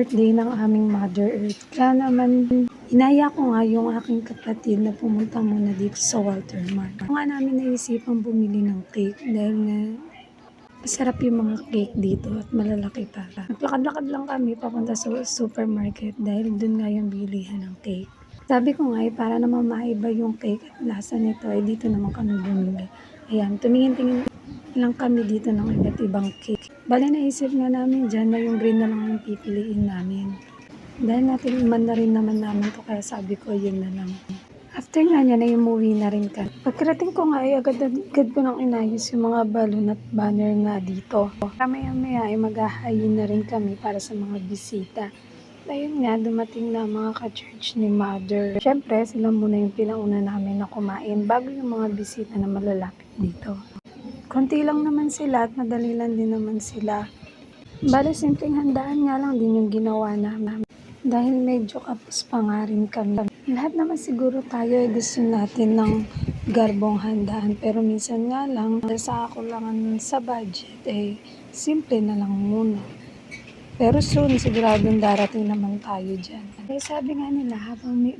birthday ng aming Mother Earth. Kaya naman, inaya ko nga yung aking kapatid na pumunta muna dito sa Walter Mart. Kung nga namin naisipang bumili ng cake dahil nga masarap yung mga cake dito at malalaki pa. Naglakad-lakad lang kami papunta sa supermarket dahil dun nga yung bilihan ng cake. Sabi ko nga para naman maiba yung cake at lasa nito ay dito naman kami bumili. Ayan, tumingin-tingin lang kami dito ng iba't ibang cake. Bali naisip nga namin dyan na yung green na lang yung pipiliin namin. Dahil naman na rin naman namin to kaya sabi ko yun na lang. After nga niya na umuwi na rin ka. Pagkarating ko nga ay agad ko nang inayos yung mga balloon at banner nga dito. Maya ay maghahayin na rin kami para sa mga bisita. Ayun nga, dumating na mga ka-church ni Mother. Siyempre, sila muna yung pinauna namin na kumain bago yung mga bisita na malalapit dito. Konti lang naman sila at madali lang din naman sila. Bale, simpleng handaan nga lang din yung ginawa namin. Dahil medyo kapos pa nga rin kami. Lahat naman siguro tayo ay gusto natin ng garbong handaan. Pero minsan nga lang, sa ako lang sa budget, simple na lang muna. Pero soon, siguradong darating naman tayo dyan. Sabi nga nila, habang may